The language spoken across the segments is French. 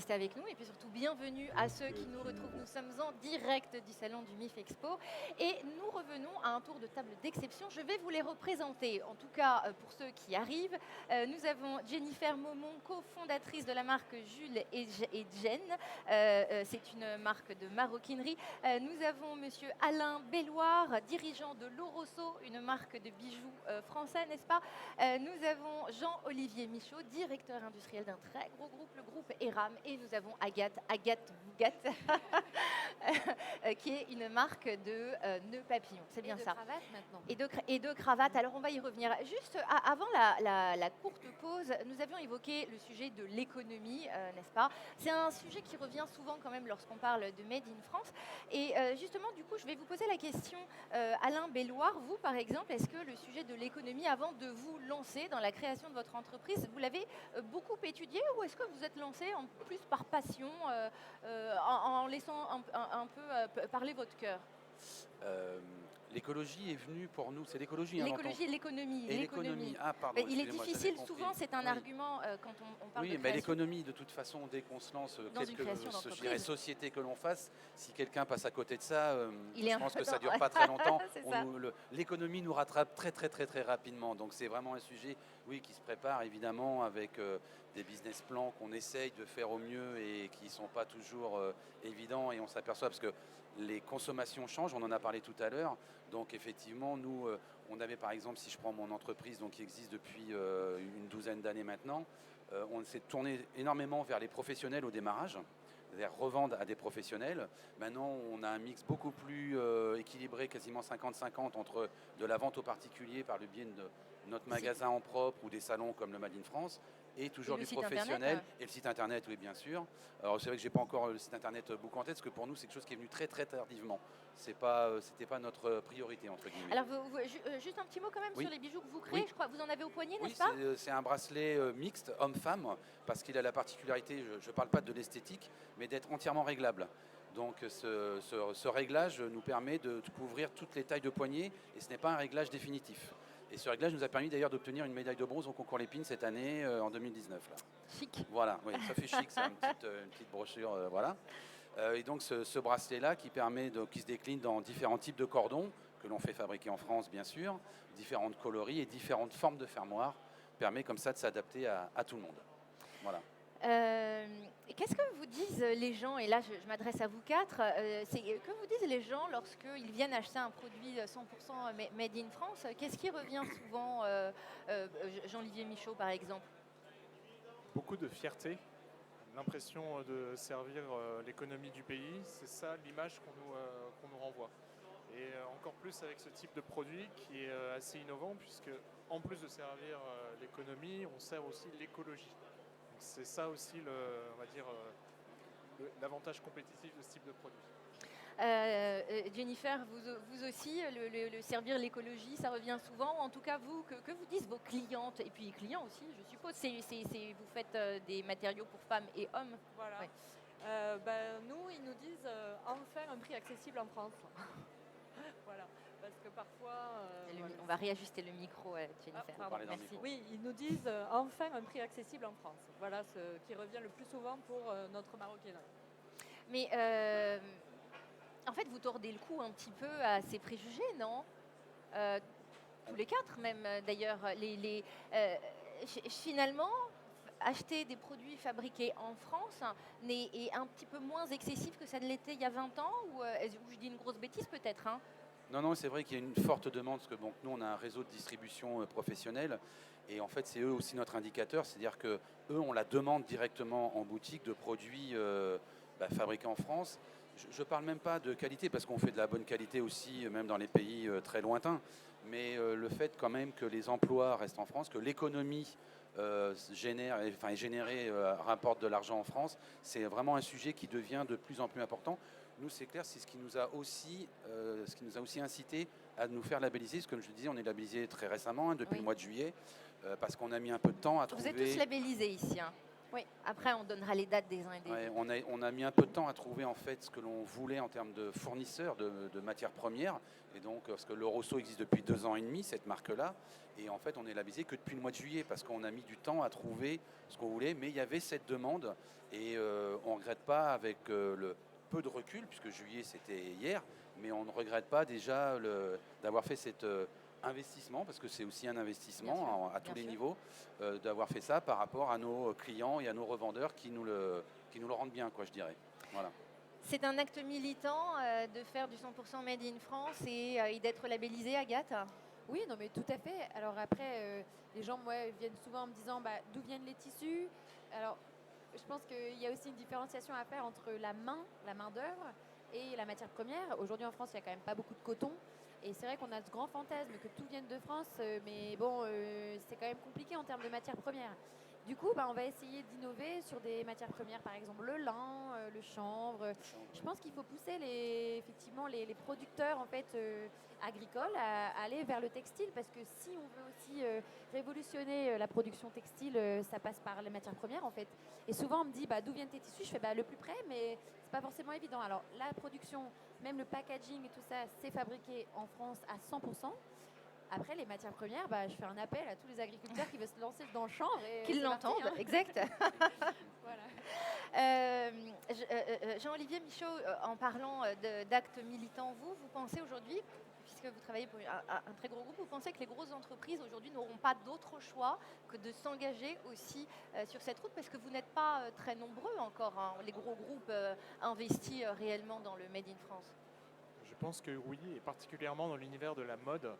rester avec nous et puis surtout bienvenue à ceux qui nous retrouvent. Nous sommes en direct du salon du MIF Expo et nous revenons à un tour de table d'exception. Je vais vous les représenter, en tout cas pour ceux qui arrivent. Nous avons Jennifer Maumont, cofondatrice de la marque Jules et Jen. C'est une marque de maroquinerie. Nous avons monsieur Alain Belloir, dirigeant de Lorosso, une marque de bijoux français, n'est-ce pas? Nous avons Jean-Olivier Michaud, directeur industriel d'un très gros groupe, le groupe Eram, et nous avons Agathe Bougat, qui est une marque de nœuds papillons. C'est bien ça. Et de cravates. Alors on va y revenir. Juste avant la courte pause, nous avions évoqué le sujet de l'économie, n'est-ce pas? C'est un sujet qui revient souvent quand même lorsqu'on parle de Made in France. Et justement, du coup, je vais vous poser la question, Alain Belloir, vous par exemple, est-ce que le sujet de l'économie, avant de vous lancer dans la création de votre entreprise, vous l'avez beaucoup étudié ou est-ce que vous êtes lancé en plus par passion, en laissant un peu parler votre cœur? L'écologie est venue pour nous, c'est l'écologie. L'écologie et l'économie. Et l'économie. Ah, pardon. Il est difficile, souvent c'est un argument quand on parle de création. Oui, mais l'économie, de toute façon, dès qu'on se lance, quelque société que l'on fasse, si quelqu'un passe à côté de ça, je pense que ça ne dure pas très longtemps. L'économie nous rattrape très rapidement. Donc c'est vraiment un sujet, oui, qui se prépare évidemment avec des business plans qu'on essaye de faire au mieux et qui ne sont pas toujours évidents. Et on s'aperçoit parce que les consommations changent, on en a parlé tout à l'heure. Donc effectivement, nous, on avait par exemple, si je prends mon entreprise donc, qui existe depuis une douzaine d'années maintenant, on s'est tourné énormément vers les professionnels au démarrage, c'est-à-dire revendre à des professionnels. Maintenant, on a un mix beaucoup plus équilibré, quasiment 50-50 entre de la vente aux particuliers par le biais de notre magasin en propre ou des salons comme le Made in France, et toujours du professionnel et le site internet, oui, bien sûr. Alors c'est vrai que j'ai pas encore le site internet beaucoup en tête, parce que pour nous c'est quelque chose qui est venu très tardivement. C'était pas notre priorité entre guillemets. Alors juste un petit mot quand même sur les bijoux que vous créez. Je crois que vous en avez au poignet, n'est-ce pas? Oui, c'est un bracelet mixte homme-femme, parce qu'il a la particularité, je ne parle pas de l'esthétique, mais d'être entièrement réglable. Donc ce réglage nous permet de couvrir toutes les tailles de poignet, et ce n'est pas un réglage définitif. Et ce réglage nous a permis d'ailleurs d'obtenir une médaille de bronze au concours Lépine cette année, en 2019. Là. Chic. Voilà, oui, ça fait chic, c'est une petite brochure, voilà. Et donc ce bracelet-là qui se décline dans différents types de cordons, que l'on fait fabriquer en France bien sûr, différentes coloris et différentes formes de fermoirs, permet comme ça de s'adapter à tout le monde. Voilà. Qu'est-ce que vous disent les gens, et là je m'adresse à vous quatre, que vous disent les gens lorsqu'ils viennent acheter un produit 100% made in France? Qu'est-ce qui revient souvent, Jean-Olivier Michaud par exemple? Beaucoup de fierté, l'impression de servir l'économie du pays, c'est ça l'image qu'on nous renvoie. Et encore plus avec ce type de produit qui est assez innovant, puisque en plus de servir l'économie, on sert aussi l'écologie. C'est ça aussi, l'avantage compétitif de ce type de produit. Jennifer, vous aussi, le servir l'écologie, ça revient souvent. En tout cas, vous, que vous disent vos clientes et puis clients aussi, je suppose. Vous faites des matériaux pour femmes et hommes. Voilà. Ouais. Nous, ils nous disent enfin un prix accessible en France. Voilà. Parce que parfois... On va réajuster le micro, Jennifer. Merci. Oui, ils nous disent enfin un prix accessible en France. Voilà ce qui revient le plus souvent pour notre maroquinerie. Mais en fait, vous tordez le cou un petit peu à ces préjugés, non? Tous les quatre même, d'ailleurs. Finalement, acheter des produits fabriqués en France est un petit peu moins excessif que ça ne l'était il y a 20 ans? Ou je dis une grosse bêtise peut-être, hein? Non, c'est vrai qu'il y a une forte demande, parce que nous, on a un réseau de distribution professionnel, et en fait, c'est eux aussi notre indicateur, c'est-à-dire qu'eux, on la demande directement en boutique de produits fabriqués en France. Je ne parle même pas de qualité, parce qu'on fait de la bonne qualité aussi, même dans les pays très lointains, mais le fait quand même que les emplois restent en France, que l'économie est générée, rapporte de l'argent en France, c'est vraiment un sujet qui devient de plus en plus important. Nous, c'est clair, c'est ce qui nous a aussi incité à nous faire labelliser. Parce que, comme je le disais, on est labellisé très récemment, depuis le mois de juillet, parce qu'on a mis un peu de temps à trouver... Vous êtes tous labellisés ici, hein? Oui. Après, on donnera les dates des uns et des autres. On a mis un peu de temps à trouver en fait ce que l'on voulait en termes de fournisseurs de matières premières. Et donc, parce que le Rosso existe depuis 2 ans et demi, cette marque-là. Et en fait, on est labellisé que depuis le mois de juillet parce qu'on a mis du temps à trouver ce qu'on voulait. Mais il y avait cette demande et on ne regrette pas avec le peu de recul, puisque juillet c'était hier, mais on ne regrette pas déjà d'avoir fait cet investissement, parce que c'est aussi un investissement à tous les niveaux, d'avoir fait ça par rapport à nos clients et à nos revendeurs qui nous le rendent bien, quoi, je dirais. Voilà. C'est un acte militant de faire du 100% Made in France et d'être labellisé, Agathe? Oui, non, mais tout à fait. Alors après, les gens, moi, viennent souvent en me disant d'où viennent les tissus. Alors, je pense qu'il y a aussi une différenciation à faire entre la main-d'œuvre et la matière première. Aujourd'hui, en France, il n'y a quand même pas beaucoup de coton. Et c'est vrai qu'on a ce grand fantasme que tout vienne de France, mais bon, c'est quand même compliqué en termes de matières premières. Du coup, on va essayer d'innover sur des matières premières, par exemple le lin, le chanvre. Je pense qu'il faut pousser effectivement les producteurs en fait, agricoles à aller vers le textile, parce que si on veut aussi révolutionner la production textile, ça passe par les matières premières en fait. Et souvent on me dit d'où viennent tes tissus? Je fais le plus près, mais c'est pas forcément évident. Alors la production, même le packaging et tout ça, c'est fabriqué en France à 100%. Après, les matières premières, je fais un appel à tous les agriculteurs qui veulent se lancer dans le chanvre. Qu'ils l'entendent, exact. Voilà. Jean-Olivier Michaud, en parlant d'actes militants, vous pensez aujourd'hui, puisque vous travaillez pour un très gros groupe, vous pensez que les grosses entreprises aujourd'hui n'auront pas d'autre choix que de s'engager aussi sur cette route, parce que vous n'êtes pas très nombreux encore, hein, les gros groupes investis réellement dans le Made in France? Je pense que oui, et particulièrement dans l'univers de la mode.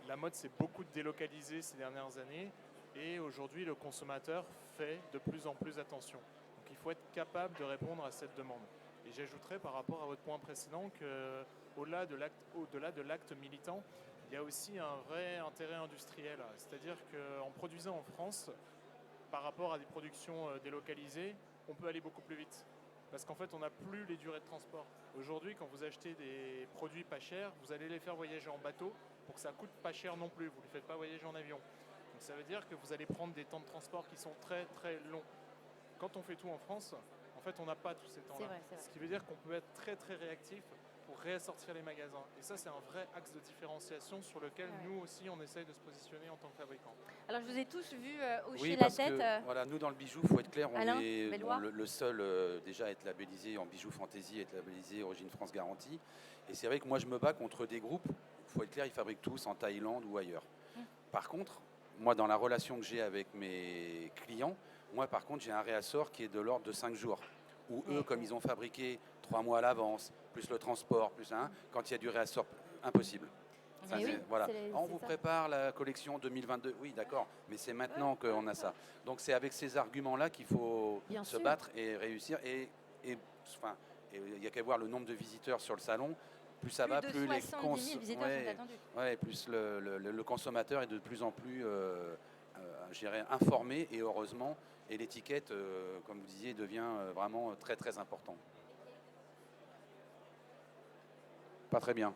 La mode s'est beaucoup délocalisée ces dernières années et aujourd'hui le consommateur fait de plus en plus attention. Donc il faut être capable de répondre à cette demande. Et j'ajouterais par rapport à votre point précédent qu'au-delà de l'acte militant, il y a aussi un vrai intérêt industriel. C'est-à-dire qu'en produisant en France, par rapport à des productions délocalisées, on peut aller beaucoup plus vite. Parce qu'en fait, on n'a plus les durées de transport. Aujourd'hui, quand vous achetez des produits pas chers, vous allez les faire voyager en bateau pour que ça coûte pas cher non plus. Vous ne les faites pas voyager en avion. Donc ça veut dire que vous allez prendre des temps de transport qui sont très très longs. Quand on fait tout en France, en fait, on n'a pas tous ces temps-là. Ce qui veut dire qu'on peut être très très réactif pour réassortir les magasins. Et ça, c'est un vrai axe de différenciation sur lequel nous aussi, on essaye de se positionner en tant que fabricant. Alors, je vous ai tous vu hocher oui, la tête. Que, voilà, nous, dans le bijou, il faut être clair, on Alain, est le seul déjà à être labellisé en bijou fantaisie, être labellisé Origine France Garantie. Et c'est vrai que moi, je me bats contre des groupes, il faut être clair, ils fabriquent tous en Thaïlande ou ailleurs. Par contre, moi, dans la relation que j'ai avec mes clients, moi, par contre, j'ai un réassort qui est de l'ordre de 5 jours. Où eux, comme ils ont fabriqué 3 mois à l'avance, plus le transport, plus quand il y a du réassort, impossible. Ça, voilà. On vous prépare la collection 2022, oui d'accord, mais c'est maintenant qu'on a ça. Donc c'est avec ces arguments-là qu'il faut se battre et réussir. Et il n'y a qu'à voir le nombre de visiteurs sur le salon. Plus ça va, plus les visiteurs sont attendus. Plus le consommateur est de plus en plus informé, et heureusement, et l'étiquette, comme vous disiez, devient vraiment très très important. Pas très bien.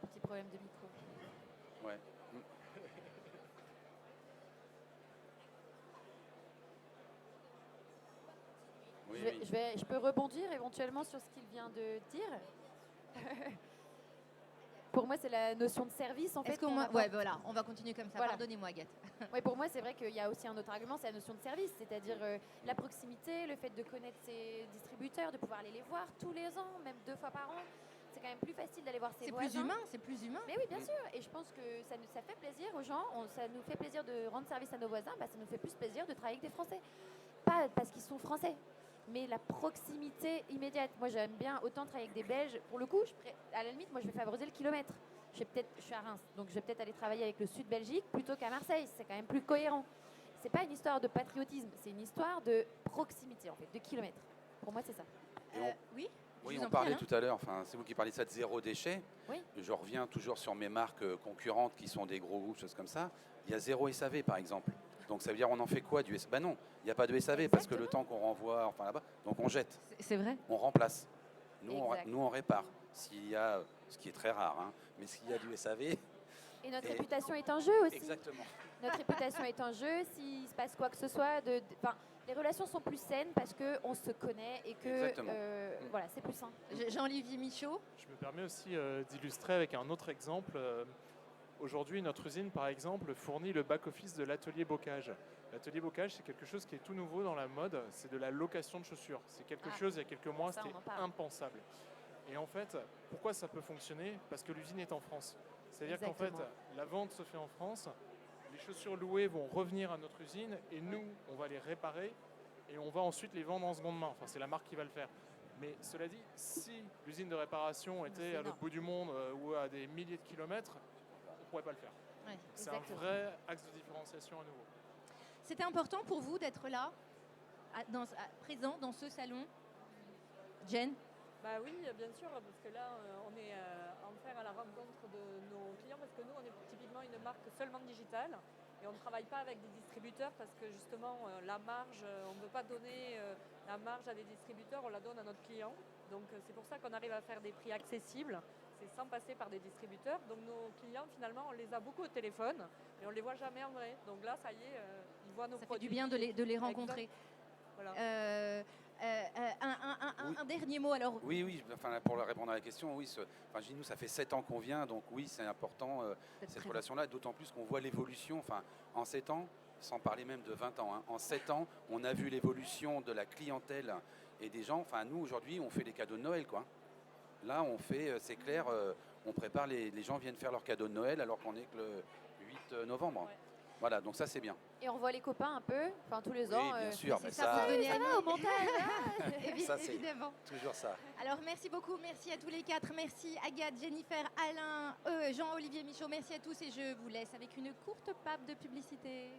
Petit problème de micro. Ouais. Je peux rebondir éventuellement sur ce qu'il vient de dire. Pour moi, c'est la notion de service, en fait. Voilà, on va continuer comme ça. Voilà. Pardonnez-moi, Agathe. Oui, pour moi, c'est vrai qu'il y a aussi un autre argument, c'est la notion de service, c'est-à-dire la proximité, le fait de connaître ses distributeurs, de pouvoir aller les voir tous les ans, même 2 fois par an. C'est quand même plus facile d'aller voir ses voisins. C'est plus humain. Mais oui, bien sûr. Et je pense que ça fait plaisir aux gens. Ça nous fait plaisir de rendre service à nos voisins. Ça nous fait plus plaisir de travailler avec des Français. Pas parce qu'ils sont Français, mais la proximité immédiate. Moi, j'aime bien autant travailler avec des Belges. Pour le coup, à la limite, moi, je vais favoriser le kilomètre. Je suis à Reims, donc je vais peut-être aller travailler avec le sud Belgique plutôt qu'à Marseille. C'est quand même plus cohérent. C'est pas une histoire de patriotisme, c'est une histoire de proximité, en fait, de kilomètres. Pour moi, c'est ça. Oui, on parlait tout à l'heure, c'est vous qui parlez de ça, de zéro déchet. Oui. Je reviens toujours sur mes marques concurrentes qui sont des gros groupes, choses comme ça. Il y a 0 SAV, par exemple. Donc ça veut dire on en fait quoi du SAV? Non, il n'y a pas de SAV. Exactement. Parce que le temps qu'on renvoie là-bas, donc on jette. C'est vrai. On remplace. Nous on répare. S'il y a, ce qui est très rare, mais s'il y a du SAV... Et notre réputation est en jeu aussi. Exactement. Notre réputation est en jeu. S'il se passe quoi que ce soit, les relations sont plus saines parce qu'on se connaît et que voilà, c'est plus sain. Jean-Olivier Michaud. Je me permets aussi d'illustrer avec un autre exemple. Aujourd'hui, notre usine, par exemple, fournit le back-office de l'atelier bocage. L'atelier bocage, c'est quelque chose qui est tout nouveau dans la mode. C'est de la location de chaussures. C'est quelque chose, il y a quelques mois, c'était impensable. Et en fait, pourquoi ça peut fonctionner? Parce que l'usine est en France. C'est-à-dire qu'en fait, la vente se fait en France, les chaussures louées vont revenir à notre usine et nous, on va les réparer et on va ensuite les vendre en seconde main. Enfin, c'est la marque qui va le faire. Mais cela dit, si l'usine de réparation était à l'autre bout du monde ou à des milliers de kilomètres, on ne pourrait pas le faire. Ouais, c'est un vrai axe de différenciation à nouveau. C'était important pour vous d'être là, présent dans ce salon, Jen? Bah oui, bien sûr, parce que là, on est enfin à la rencontre de nos clients, parce que nous, on est typiquement une marque seulement digitale, et on ne travaille pas avec des distributeurs, parce que justement, la marge, on ne veut pas donner la marge à des distributeurs, on la donne à notre client. Donc c'est pour ça qu'on arrive à faire des prix accessibles, c'est sans passer par des distributeurs. Donc nos clients, finalement, on les a beaucoup au téléphone, mais on ne les voit jamais en vrai. Donc là, ça y est, ils voient nos produits. Ça fait du bien de les rencontrer. Voilà. Un dernier mot alors. Oui, enfin, pour répondre à la question, oui, nous ça fait 7 ans qu'on vient, donc oui, c'est important cette relation-là, d'autant plus qu'on voit l'évolution, enfin, en 7 ans, sans parler même de 20 ans, en 7 ans, on a vu l'évolution de la clientèle et des gens. Enfin, nous aujourd'hui, on fait les cadeaux de Noël, quoi. Là, on fait, c'est clair, on prépare, les gens viennent faire leurs cadeaux de Noël alors qu'on est que le 8 novembre. Ouais. Voilà, donc ça c'est bien. Et on voit les copains un peu, enfin tous les ans. Oui, bien sûr, mais ça va au montage. Ça, c'est évidemment. Toujours ça. Alors merci beaucoup, merci à tous les 4, merci Agathe, Jennifer, Alain, Jean-Olivier Michaud, merci à tous et je vous laisse avec une courte pape de publicité.